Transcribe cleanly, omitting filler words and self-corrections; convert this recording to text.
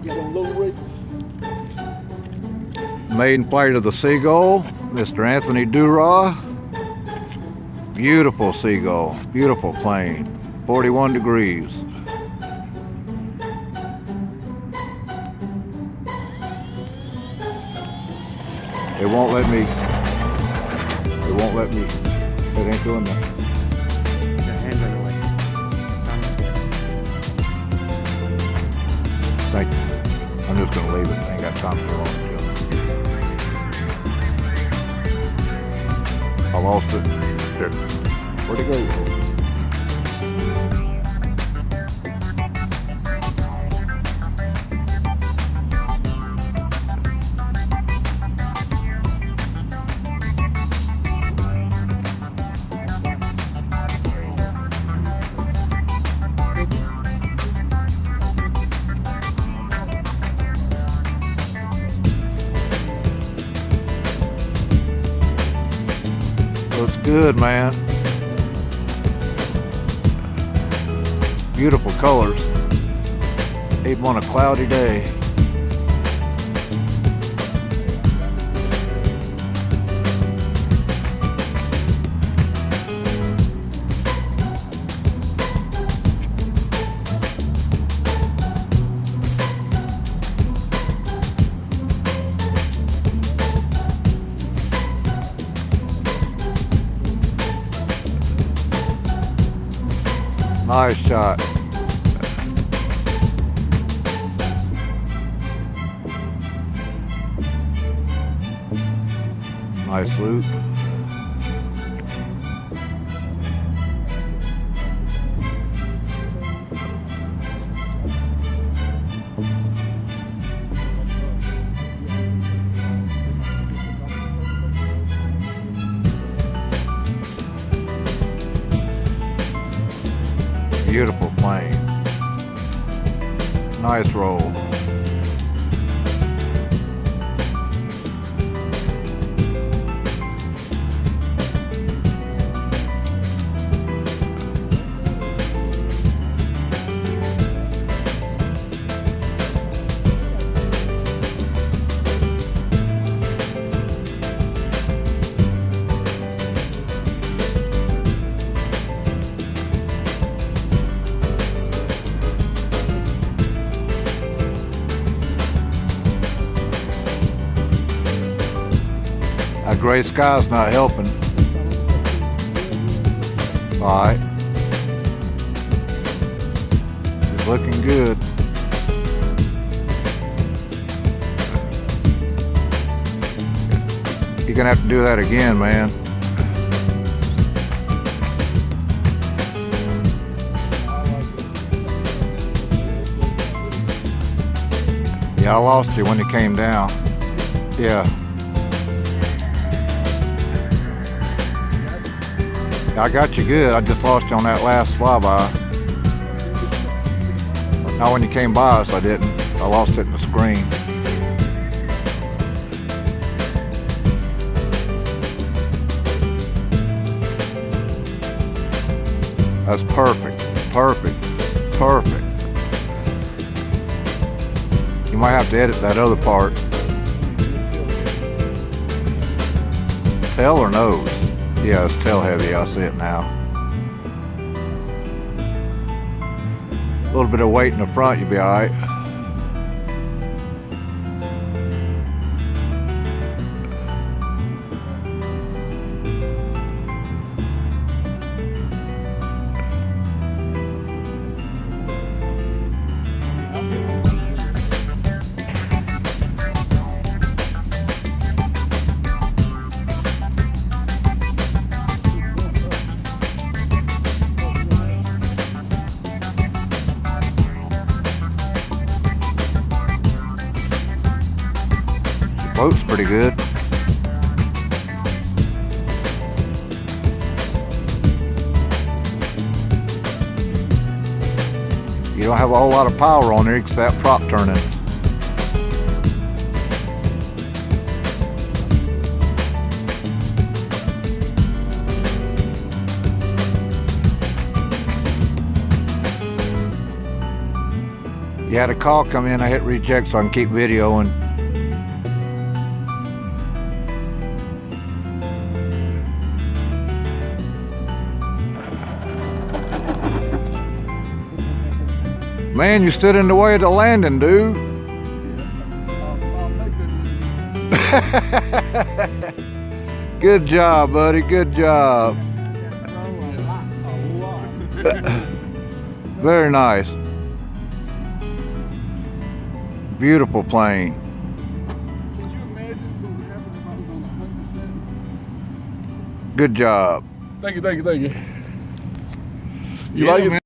Get on little rigs. Maiden flight of the SeaGull, Mr. Anthony Duraw. Beautiful SeaGull, beautiful plane, 41 degrees. It won't let me, it ain't doing that. The hand went away. Sounds good. Thank you. I'm just gonna leave it, I ain't got time for long. I lost it. There. Where'd it go? Looks good, man. Beautiful colors. Even on a cloudy day. Nice shot. Nice loop. Beautiful plane. Nice roll. That gray sky's not helping. All right. It's looking good. You're gonna have to do that again, man. Yeah, I lost you when you came down. Yeah. I got you good. I just lost you on that last flyby. Not when you came by us, I didn't. I lost it in the screen. That's perfect. Perfect. Perfect. You might have to edit that other part. Tail or nose? Yeah, it's tail heavy, I see it now. A little bit of weight in the front, you'll be all right. Float's pretty good. You don't have a whole lot of power on there because that prop turning. You had a call come in, I hit reject so I can keep videoing. Man, you stood in the way of the landing, dude. Good job, buddy, good job. Very nice. Beautiful plane. Could you imagine what would happen if I was on 100%? Good job. Thank you, thank you, thank you. You Yeah, like it? man.